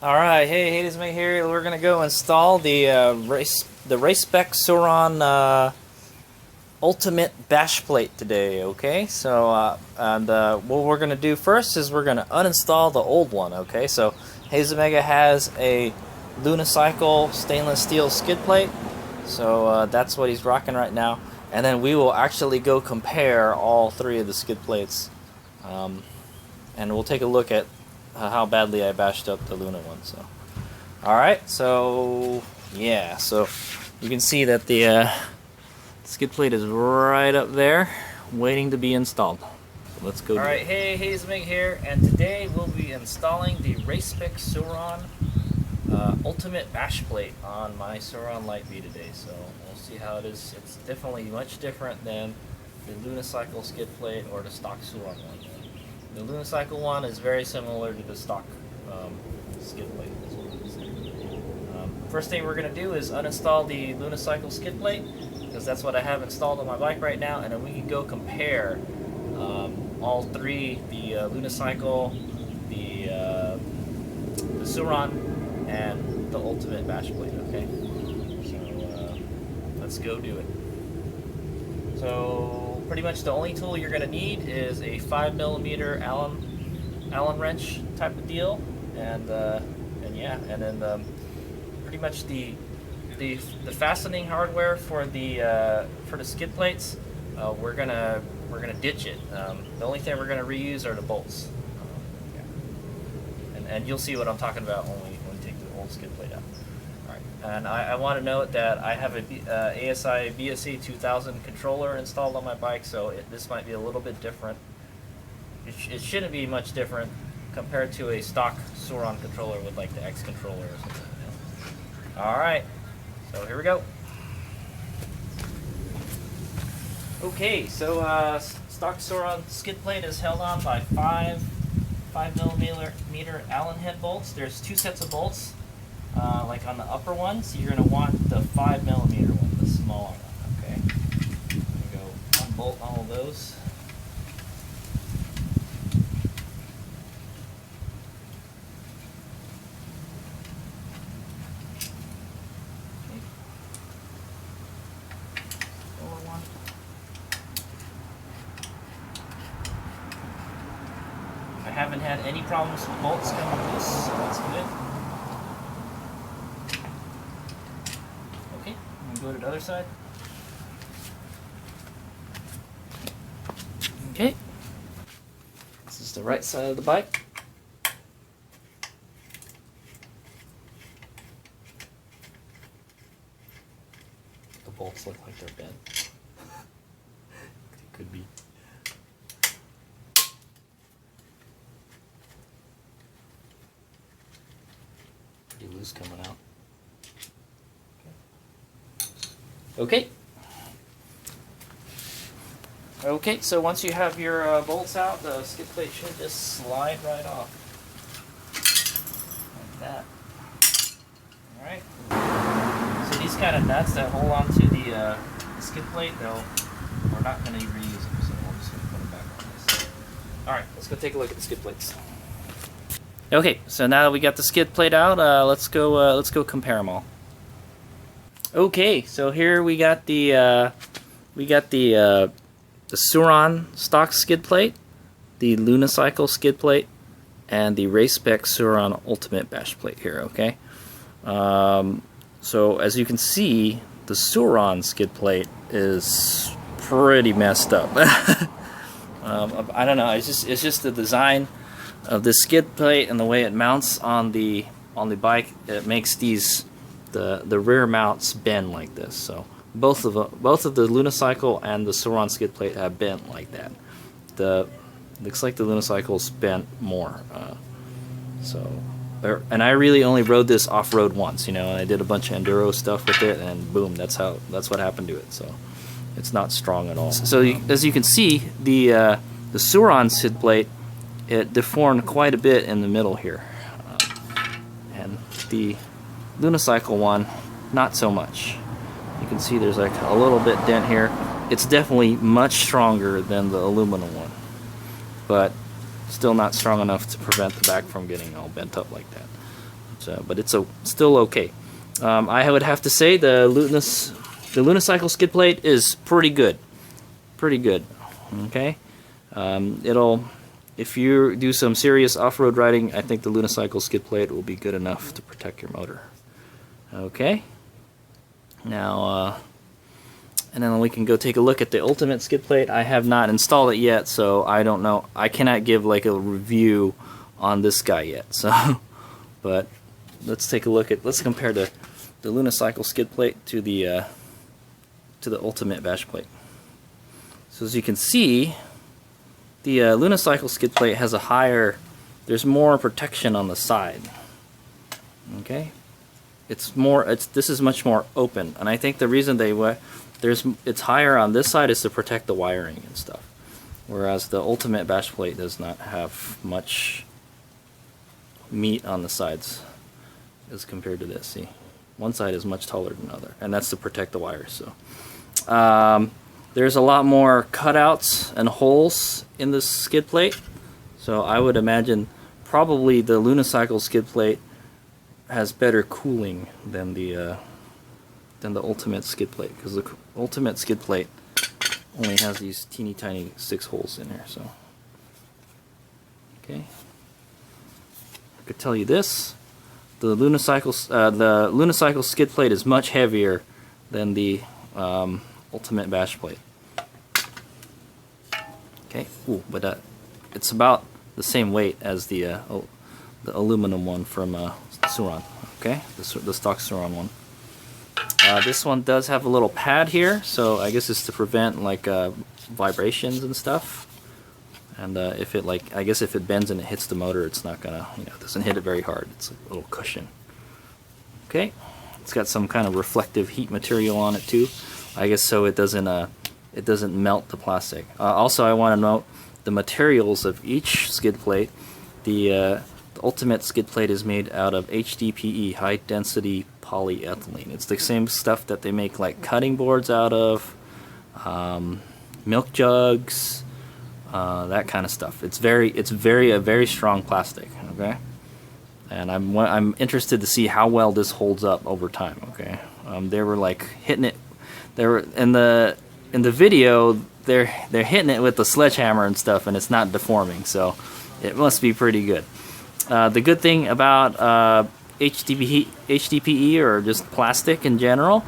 Alright, hey, Hades Mate here. We're gonna go install the Race Spec Sur Ron Ultimate Bash Plate today, okay? So, what we're gonna do first is we're gonna uninstall the old one, okay? So, Hades Omega has a Unicycle stainless steel skid plate, so that's what he's rocking right now. And then we will actually go compare all three of the skid plates, and we'll take a look at how badly I bashed up the Lunar one. So, alright, so yeah, so you can see that the skid plate is right up there waiting to be installed. So let's go. Alright, hey, Hades Mig here, and today we'll be installing the Race Spec Sur Ron Ultimate Bash Plate on my Sur Ron Light V today. So we'll see how it is. It's definitely much different than the Unicycle skid plate or the stock Sur Ron one. The Unicycle one is very similar to the stock skid plate. First thing we're going to do is uninstall the Unicycle skid plate, because that's what I have installed on my bike right now, and then we can go compare all three, the Unicycle, the Sur Ron, and the Ultimate Bash Plate, okay? So let's go do it. So pretty much the only tool you're going to need is a 5mm Allen wrench type of deal, and yeah, and then pretty much the fastening hardware for the skid plates, we're gonna ditch it. The only thing we're gonna reuse are the bolts, yeah. And you'll see what I'm talking about when we take the old skid plate out. And I want to note that I have a ASI BSA 2000 controller installed on my bike, so this might be a little bit different. It shouldn't be much different compared to a stock Sur Ron controller with like the X controller or something. Alright, so here we go. Okay, so stock Sur Ron skid plate is held on by 5mm Allen head bolts. There's two sets of bolts. Like on the upper one, so you're going to want the 5mm one, the smaller one, okay? I'm going to go unbolt all of those. Okay. Lower one. I haven't had any problems with bolts coming loose, so that's good. Go to the other side. Okay. This is the right side of the bike. The bolts look like they're bent. It could be. Pretty loose coming out. Okay. Okay, so once you have your bolts out, the skid plate should just slide right off. Like that. Alright. So these kind of nuts that hold on to the skid plate, we're not going to reuse them, so we're just going to put them back on this. Alright, let's go take a look at the skid plates. Okay, so now that we got the skid plate out, let's go compare them all. Okay, so here we got the Sur Ron stock skid plate, the Unicycle skid plate, and the Race Spec Sur Ron Ultimate Bash Plate here. Okay, so as you can see, the Sur Ron skid plate is pretty messed up. I don't know. It's just the design of the skid plate and the way it mounts on the bike. It makes the rear mounts bend like this. So both of the Unicycle and the Sur Ron skid plate have bent like that. Looks like the Unicycle's bent more. So, and I really only rode this off-road once, you know, and I did a bunch of enduro stuff with it, and boom, that's what happened to it. So it's not strong at all. So as you can see, the Sur Ron skid plate, it deformed quite a bit in the middle here, and the Unicycle one, not so much. You can see there's like a little bit dent here. It's definitely much stronger than the aluminum one, but still not strong enough to prevent the back from getting all bent up like that. So, but it's still okay. I would have to say the Unicycle skid plate is pretty good. Pretty good. Okay. If you do some serious off-road riding, I think the Unicycle skid plate will be good enough to protect your motor. Okay. Now, and then we can go take a look at the Ultimate skid plate. I have not installed it yet, so I don't know. I cannot give like a review on this guy yet. So, but let's take a look at. Let's compare the Unicycle skid plate to the Ultimate bash plate. So as you can see, the Unicycle skid plate has a higher. There's more protection on the side. Okay. This is much more open, and I think the reason it's higher on this side is to protect the wiring and stuff, whereas the Ultimate bash plate does not have much meat on the sides as compared to this. See, one side is much taller than the other, and that's to protect the wires. So there's a lot more cutouts and holes in this skid plate, so I would imagine probably the Unicycle skid plate has better cooling than the Ultimate skid plate, because the Ultimate skid plate only has these teeny tiny 6 holes in there. So, okay, I could tell you this: the Unicycle skid plate is much heavier than the Ultimate bash plate. Okay, but it's about the same weight as the aluminum one from Sur Ron. Okay, the stock Sur Ron one. This one does have a little pad here, so I guess it's to prevent like vibrations and stuff. And if it bends and it hits the motor, it's not gonna, it doesn't hit it very hard. It's a little cushion. Okay, it's got some kind of reflective heat material on it too. I guess so it doesn't melt the plastic. Also, I want to note the materials of each skid plate. The Ultimate skid plate is made out of HDPE, high density polyethylene. It's the same stuff that they make like cutting boards out of, milk jugs, that kind of stuff. It's a very strong plastic. Okay, and I'm interested to see how well this holds up over time. Okay, they were like hitting it. They were in the video. They're hitting it with the sledgehammer and stuff, and it's not deforming. So it must be pretty good. The good thing about HDPE or just plastic in general,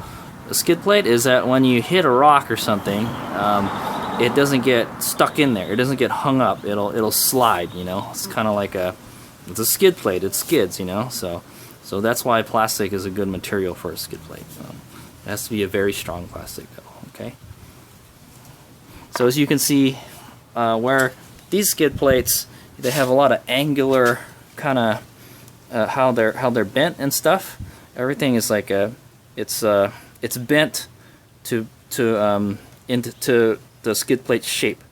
the skid plate, is that when you hit a rock or something, it doesn't get stuck in there. It doesn't get hung up. It'll slide. It's kind of like it's a skid plate. It skids. So that's why plastic is a good material for a skid plate. It has to be a very strong plastic though. Okay. So as you can see, where these skid plates, they have a lot of angular kind of how they're bent and stuff. Everything is like it's bent into the skid plate shape.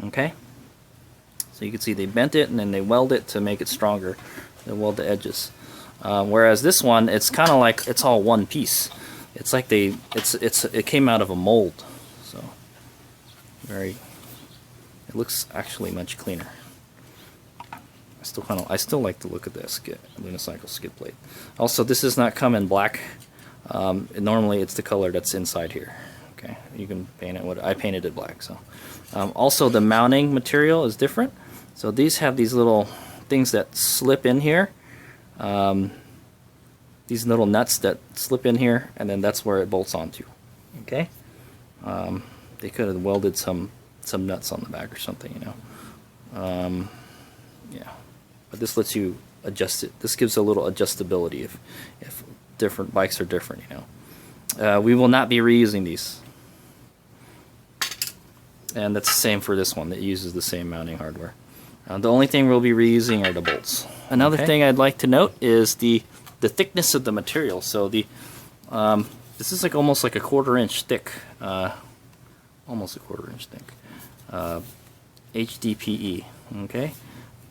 Okay, so you can see they bent it and then they weld it to make it stronger. They weld the edges. Whereas this one, it's kind of like it's all one piece. It's like it came out of a mold. So it looks actually much cleaner. I still like to look at this Unicycle skid plate. Also, this does not come in black. Normally, it's the color that's inside here. Okay, you can paint it. I painted it black. So, also the mounting material is different. So these have these little things that slip in here. These little nuts that slip in here, and then that's where it bolts onto. Okay, they could have welded some nuts on the back or something, yeah. But this lets you adjust it. This gives a little adjustability if different bikes are different, We will not be reusing these. And that's the same for this one. It uses the same mounting hardware. The only thing we'll be reusing are the bolts. Another thing I'd like to note is the thickness of the material. So the this is like almost like a 1/4 inch thick, almost a 1/4 inch thick HDPE. Okay,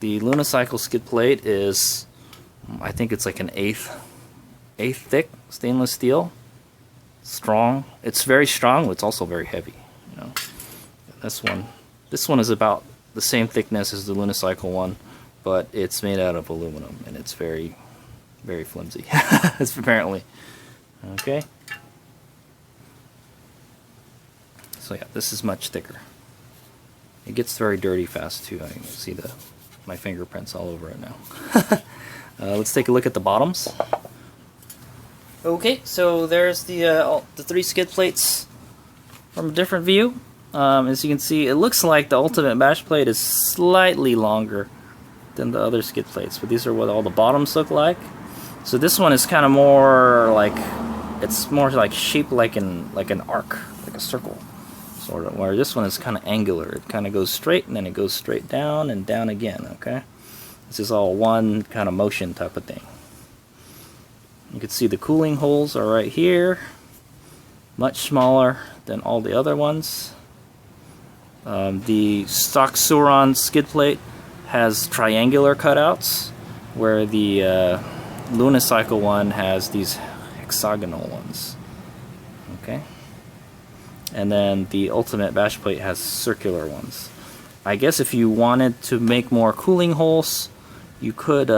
the Unicycle skid plate is, I think it's like an eighth thick stainless steel. Strong. It's very strong, but it's also very heavy. You know, this one is about the same thickness as the Unicycle one, but it's made out of aluminum and it's very, very flimsy. It's apparently okay. So yeah, this is much thicker. It gets very dirty fast too. I can see my fingerprints all over it now. Let's take a look at the bottoms. Okay, so there's the 3 skid plates from a different view. As you can see, it looks like the ultimate bash plate is slightly longer than the other skid plates, but these are what all the bottoms look like. So this one is kind of more like, it's more like shaped like an arc, like a circle, sort of. Where this one is kind of angular. It kind of goes straight and then it goes straight down and down again. Okay, this is all one kind of motion type of thing. You can see the cooling holes are right here, much smaller than all the other ones. The stock Sur Ron skid plate has triangular cutouts, where the Unicycle one has these hexagonal ones. Okay, and then the ultimate bash plate has circular ones. I guess if you wanted to make more cooling holes, you could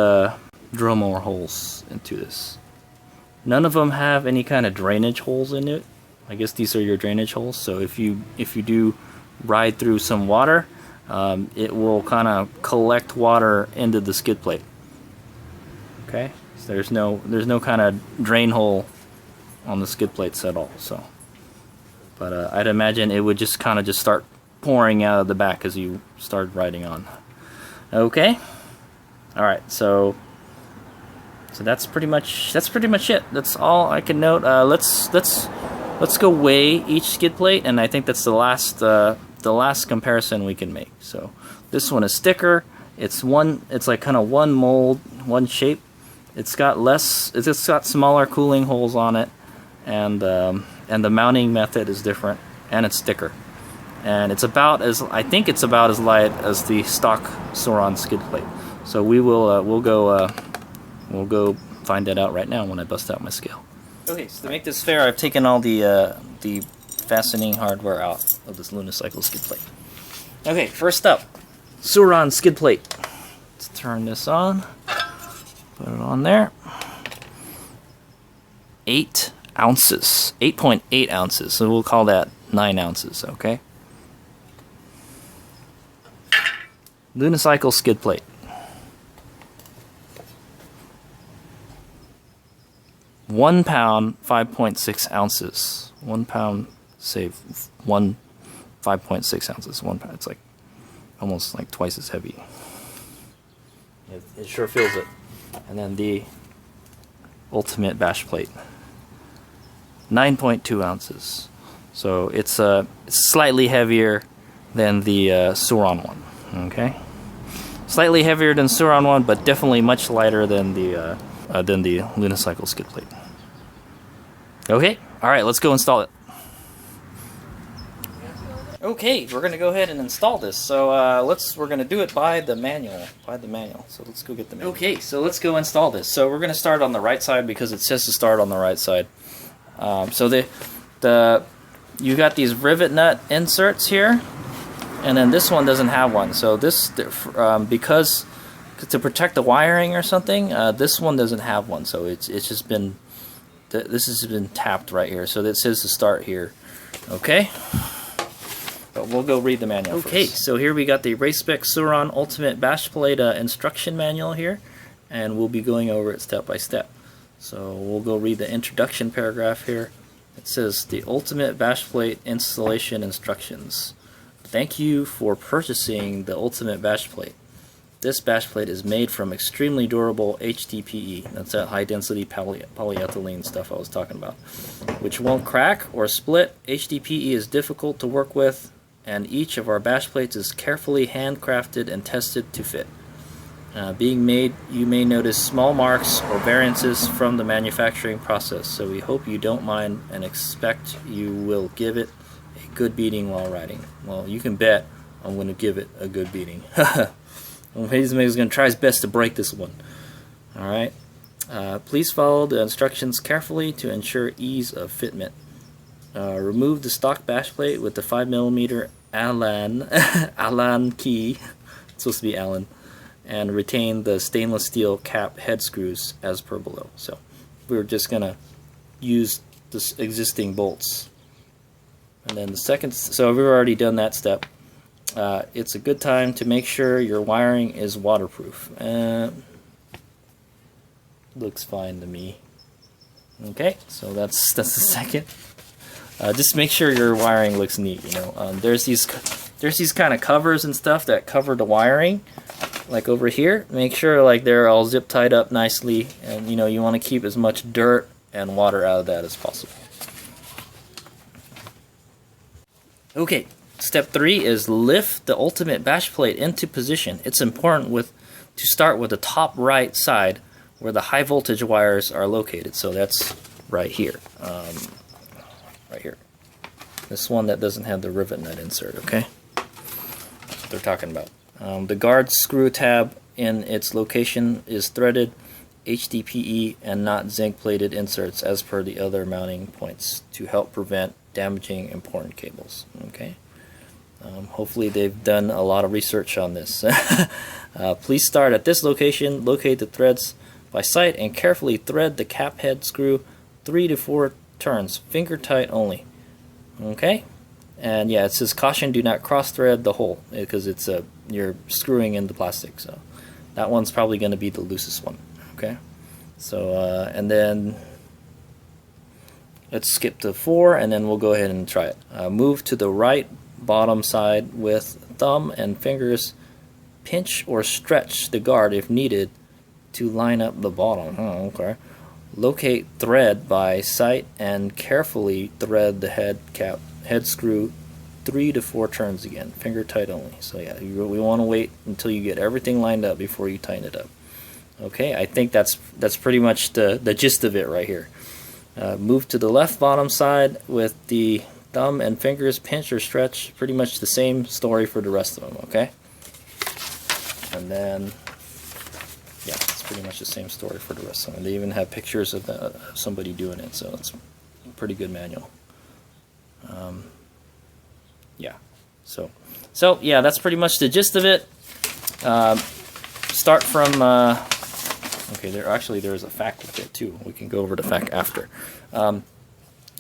drill more holes into this. None of them have any kind of drainage holes in it. I guess these are your drainage holes. So if you do ride through some water, it will kind of collect water into the skid plate. Okay, so there's no kind of drain hole on the skid plates at all. So, but I'd imagine it would just kind of start pouring out of the back as you start riding on. Okay, all right, so that's pretty much it. That's all I can note. Let's go weigh each skid plate, and I think that's the last comparison we can make. So this one is thicker. It's like kind of one mold, one shape. It's got smaller cooling holes on it, and the mounting method is different, and it's thicker. And I think it's about as light as the stock Sur Ron skid plate. So we'll go find that out right now when I bust out my scale. Okay, so to make this fair, I've taken all the fastening hardware out of this Unicycle skid plate. Okay, first up, Sur Ron skid plate. Let's turn this on. Put it on there. 8 ounces. 8.8 ounces. So we'll call that 9 ounces, okay? Unicycle skid plate. 1 pound, 5.6 ounces. 1 pound, say 5.6 ounces. 1 pound. It's like almost like twice as heavy. It sure feels it. And then the ultimate bash plate, 9.2 ounces. So it's slightly heavier than the Sur Ron one. Okay, slightly heavier than Sur Ron one, but definitely much lighter than the Unicycle skid plate. Okay, all right, let's go install it. Okay, we're gonna go ahead and install this. So we're gonna do it by the manual. So let's go get the manual. Okay, so let's go install this. So we're gonna start on the right side because it says to start on the right side. So you got these rivet nut inserts here, and then this one doesn't have one. So this because to protect the wiring or something, this one doesn't have one. So it's just been this has been tapped right here. So that says to start here. Okay. But we'll go read the manual first. Okay, so here we got the Race Spec Sur Ron Ultimate Bash Plate instruction manual here, and we'll be going over it step by step. So we'll go read the introduction paragraph here. It says, the Ultimate Bash Plate Installation Instructions. Thank you for purchasing the Ultimate Bash Plate. This bash plate is made from extremely durable HDPE, that's that high density polyethylene stuff I was talking about, which won't crack or split. HDPE is difficult to work with and each of our bash plates is carefully handcrafted and tested to fit. Being made, you may notice small marks or variances from the manufacturing process, so we hope you don't mind and expect you will give it a good beating while riding. Well, you can bet I'm going to give it a good beating. He's going to try his best to break this one. Alright. Please follow the instructions carefully to ensure ease of fitment. Remove the stock bash plate with the 5mm Allen key. It's supposed to be Allen. And retain the stainless steel cap head screws as per below. So we're just going to use the existing bolts. And then the second, so we've already done that step. It's a good time to make sure your wiring is waterproof. Looks fine to me. Okay, so that's the second. Just make sure your wiring looks neat. You know, there's these kind of covers and stuff that cover the wiring, like over here. Make sure like they're all zip tied up nicely, and you know you want to keep as much dirt and water out of that as possible. Okay, step 3 is lift the ultimate bash plate into position. It's important to start with the top right side where the high voltage wires are located. So that's right here. Right here. This one that doesn't have the rivet nut insert, okay? That's what they're talking about. The guard screw tab in its location is threaded HDPE and not zinc plated inserts as per the other mounting points to help prevent damaging important cables. Okay. Hopefully they've done a lot of research on this. Please start at this location, locate the threads by sight, and carefully thread the cap head screw 3 to 4 turns, finger tight only. Okay. And yeah, it says caution, do not cross thread the hole because it's you're screwing in the plastic. So that one's probably going to be the loosest one. Okay. So and then let's skip to 4 and then we'll go ahead and try it. Move to the right bottom side with thumb and fingers, pinch or stretch the guard if needed to line up the bottom. Oh, okay. Locate thread by sight and carefully thread the head screw 3 to 4 turns again, finger tight only. So yeah, we want to wait until you get everything lined up before you tighten it up. Okay, I think that's pretty much the gist of it right here. Move to the left bottom side with the thumb and fingers, pinch or stretch. Pretty much the same story for the rest of them. Okay, and then yeah, it's pretty much the same story for the rest of them. They even have pictures of somebody doing it, so it's a pretty good manual. Yeah, so yeah, that's pretty much the gist of it. Start from okay, there's a fact with it too. We can go over the fact after.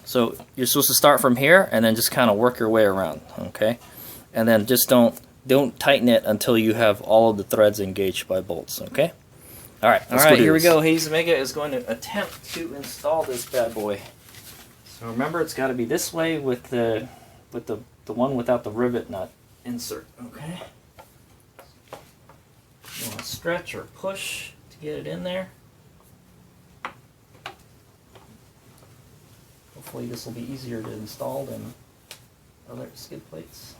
So you're supposed to start from here and then just kind of work your way around, okay? And then just don't tighten it until you have all of the threads engaged by bolts, okay? All right, here we go. Hayes Omega is going to attempt to install this bad boy. So remember, it's got to be this way with the one without the rivet nut insert, okay? You want to stretch or push to get it in there. Hopefully this will be easier to install than other skid plates.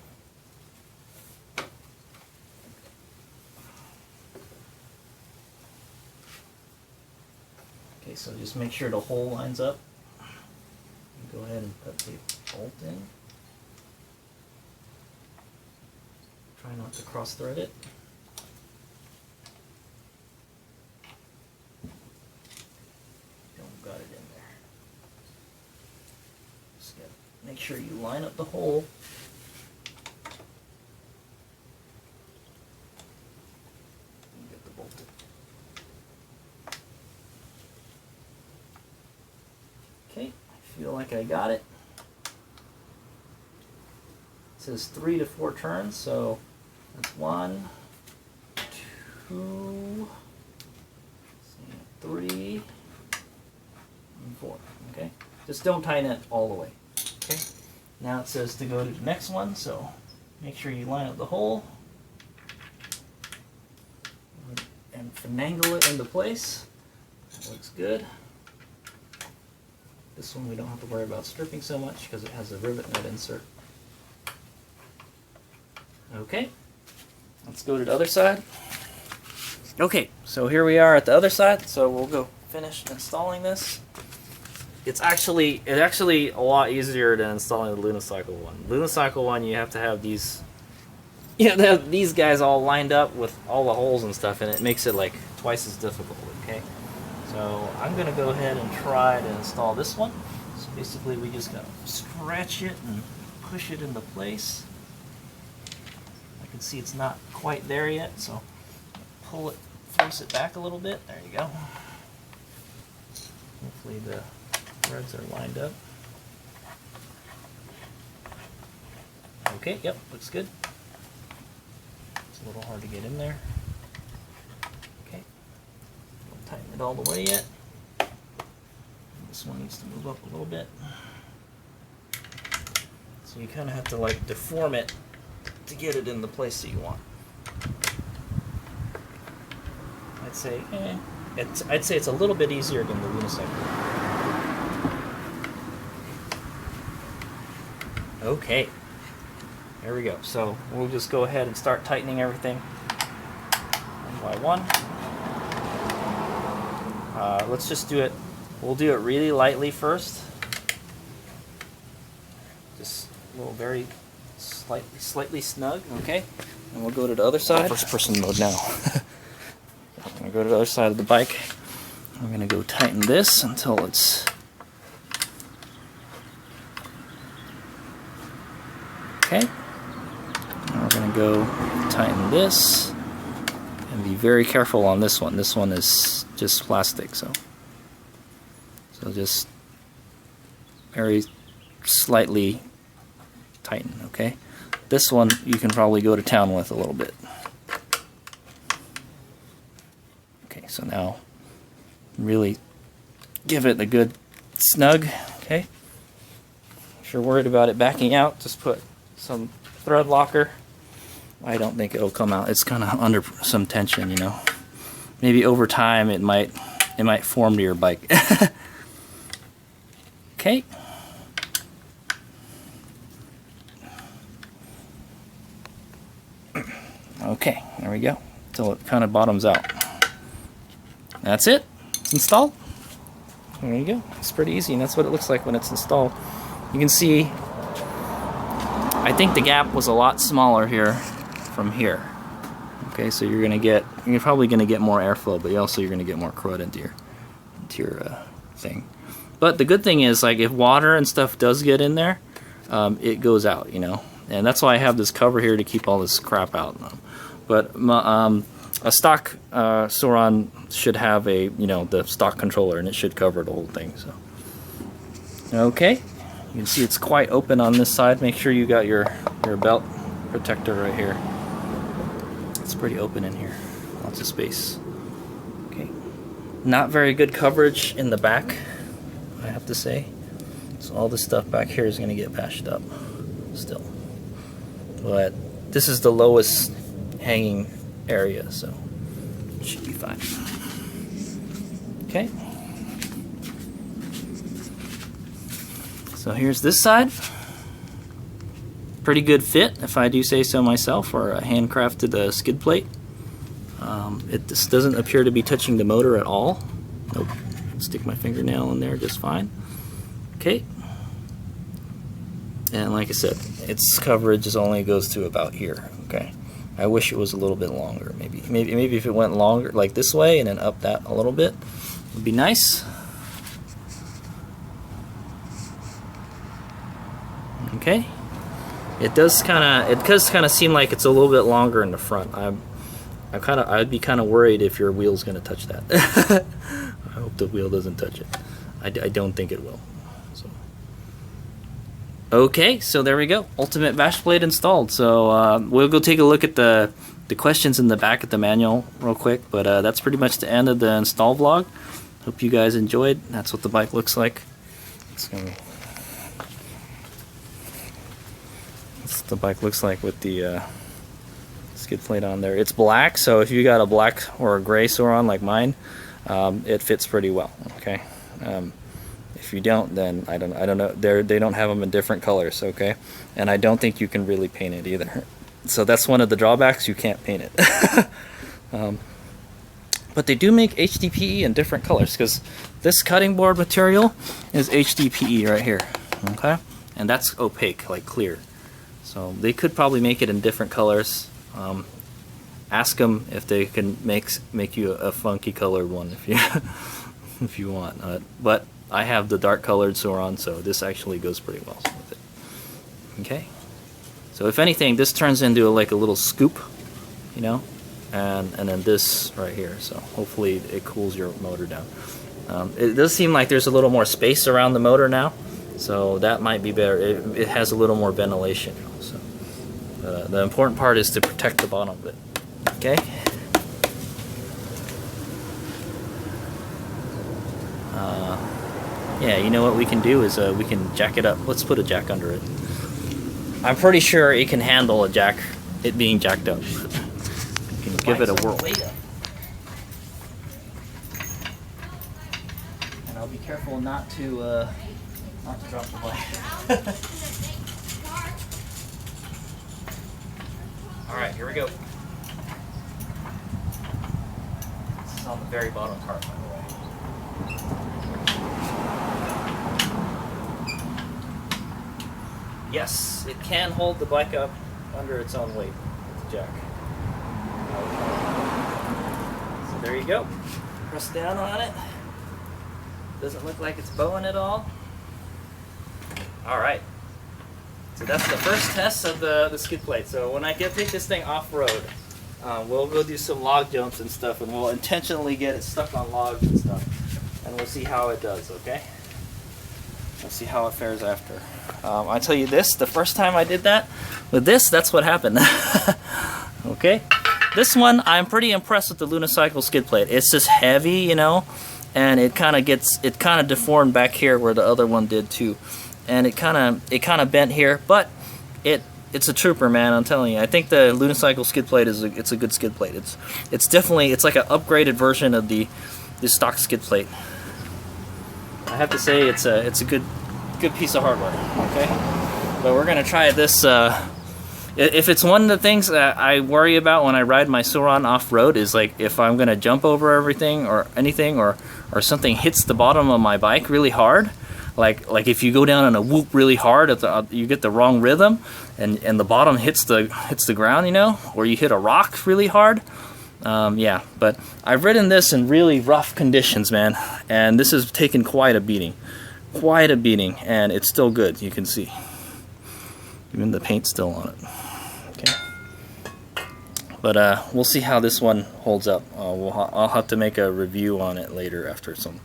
Okay, so just make sure the hole lines up. Go ahead and put the bolt in. Try not to cross thread it. Got it in there. Just make sure you line up the hole. And get the bolt in. Okay, I feel like I got it. It says 3 to 4 turns, so that's 1, 2, 3, 4. Okay, just don't tighten it all the way. Okay, now it says to go to the next one, so make sure you line up the hole and finagle it into place. That looks good. This one we don't have to worry about stripping so much because it has a rivet nut insert. Okay, let's go to the other side. Okay, so here we are at the other side, so we'll go finish installing this. It's actually a lot easier than installing the Unicycle one. Unicycle one, you have to have these, these guys all lined up with all the holes and stuff, and it makes it like twice as difficult. Okay, so I'm gonna go ahead and try to install this one. So basically, we just gotta scratch it and push it into place. I can see it's not quite there yet, so pull it, force it back a little bit. There you go. Hopefully the threads are lined up. Okay, yep, looks good. It's a little hard to get in there. Okay, don't tighten it all the way yet. This one needs to move up a little bit. So you kind of have to like deform it to get it in the place that you want. I'd say, it's a little bit easier than the unicycle. Okay, there we go. So we'll just go ahead and start tightening everything one by one. Let's just do it. We'll do it really lightly first. Just a little very slightly snug, okay? And we'll go to the other side. First person mode now. I'm gonna go to the other side of the bike. I'm gonna go tighten this until it's okay. Now we're gonna go tighten this and be very careful on this one. This one is just plastic, so just very slightly tighten, okay? This one you can probably go to town with a little bit. Okay, so now really give it a good snug, okay? If you're worried about it backing out, just put some thread locker. I don't think it'll come out. It's kind of under some tension, you know. Maybe over time it might form to your bike. Okay. Okay, there we go. Until it kind of bottoms out. That's it. It's installed. There you go. It's pretty easy, and that's what it looks like when it's installed. You can see, I think the gap was a lot smaller here from here. Okay, so you're probably gonna get more airflow, but you're gonna get more crud into your thing. But the good thing is, like, if water and stuff does get in there, it goes out, you know. And that's why I have this cover here to keep all this crap out. But a stock Sur Ron should have the stock controller, and it should cover the whole thing. So, okay, you can see it's quite open on this side. Make sure you got your belt protector right here. It's pretty open in here, lots of space. Okay, not very good coverage in the back, I have to say. So all this stuff back here is going to get patched up still. But this is the lowest hanging area, so it should be fine. Okay. So here's this side. Pretty good fit, if I do say so myself, for a handcrafted skid plate. This doesn't appear to be touching the motor at all. Nope. Stick my fingernail in there just fine. Okay. And like I said, its coverage only goes to about here. Okay. I wish it was a little bit longer. Maybe if it went longer, like this way, and then up that a little bit, would be nice. Okay. It does kind of seem like it's a little bit longer in the front. I'd be kind of worried if your wheel's going to touch that. I hope the wheel doesn't touch it. I don't think it will. So. Okay, so there we go. Ultimate bash plate installed. So we'll go take a look at the questions in the back of the manual real quick. But that's pretty much the end of the install vlog. Hope you guys enjoyed. That's what the bike looks like. That's what the bike looks like with the skid plate on there. It's black, so if you got a black or a gray Sur Ron like mine, it fits pretty well. Okay. If you don't, then I don't know. They don't have them in different colors. Okay, and I don't think you can really paint it either. So that's one of the drawbacks, you can't paint it. But they do make HDPE in different colors, because this cutting board material is HDPE right here, okay? And that's opaque, like clear. So they could probably make it in different colors. Ask them if they can make you a funky colored one if you if you want. But I have the dark colored Sur Ron, so this actually goes pretty well with it. Okay. So if anything, this turns into like a little scoop, you know, and then this right here. So hopefully it cools your motor down. It does seem like there's a little more space around the motor now, so that might be better. It has a little more ventilation. So the important part is to protect the bottom of it. Okay. Yeah, you know what we can do is we can jack it up. Let's put a jack under it. I'm pretty sure it can handle it being jacked up. You can give it a whirl. And I'll be careful not to drop the bike. All right, here we go. This is on the very bottom part, by the way. Yes, it can hold the bike up under its own weight with the jack. Okay. So there you go. Press down on it. Doesn't look like it's bowing at all. Alright. So that's the first test of the skid plate. So when I take this thing off-road, we'll go do some log jumps and stuff, and we'll intentionally get it stuck on logs and stuff. And we'll see how it does, okay? Let's see how it fares after. I tell you this, the first time I did that, with this, that's what happened. Okay? This one, I'm pretty impressed with the Unicycle skid plate. It's just heavy, you know, and it kind of deformed back here where the other one did too. And it kind of bent here, but it's a trooper, man, I'm telling you. I think the Unicycle skid plate it's a good skid plate. It's definitely, it's like an upgraded version of the stock skid plate. I have to say it's a good piece of hardware, okay? But we're gonna try this. If it's one of the things that I worry about when I ride my Sur Ron off-road is like if I'm gonna jump over everything or anything, or something hits the bottom of my bike really hard, like if you go down on a whoop really hard, you get the wrong rhythm, and the bottom hits the ground, you know, or you hit a rock really hard. Yeah, but I've ridden this in really rough conditions, man, and this has taken quite a beating, and it's still good. You can see, even the paint's still on it. Okay, but we'll see how this one holds up. I'll have to make a review on it later after some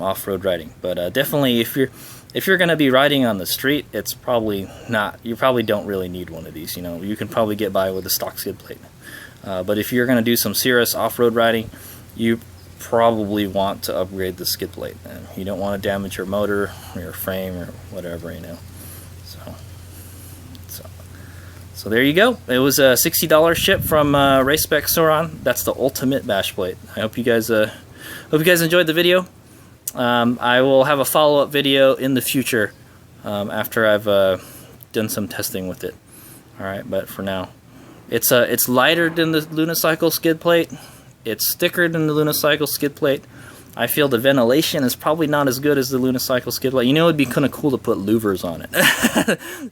off-road riding. But definitely, if you're going to be riding on the street, it's probably not. You probably don't really need one of these. You know, you can probably get by with a stock skid plate. But if you're going to do some serious off-road riding, you probably want to upgrade the skid plate. You don't want to damage your motor or your frame or whatever, you know. So there you go. It was a $60 ship from Race Spec Sur Ron. That's the ultimate bash plate. I hope you guys enjoyed the video. I will have a follow-up video in the future after I've done some testing with it. All right, but for now. It's lighter than the Unicycle skid plate. It's thicker than the Unicycle skid plate. I feel the ventilation is probably not as good as the Unicycle skid plate. You know, it'd be kind of cool to put louvers on it.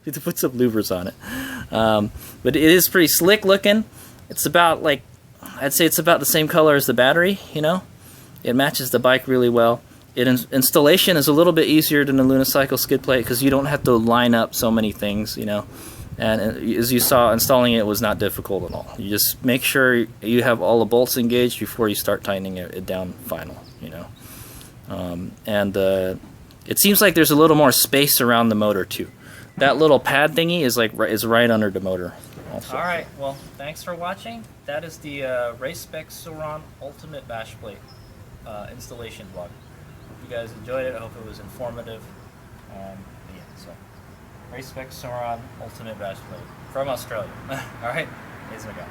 To put some louvers on it. But it is pretty slick looking. It's about like, I'd say it's about the same color as the battery, you know. It matches the bike really well. Installation is a little bit easier than the Unicycle skid plate because you don't have to line up so many things, you know. And as you saw, installing it was not difficult at all. You just make sure you have all the bolts engaged before you start tightening it down final, you know. It seems like there's a little more space around the motor too. That little pad thingy is right under the motor also. All right, well, thanks for watching. That is the Race Spec Sur Ron Ultimate Bash Plate installation vlog. Hope you guys enjoyed it. I hope it was informative. Yeah, so. Race Spec Sur Ron Ultimate Bash Plate from Australia. Alright, here's my guy.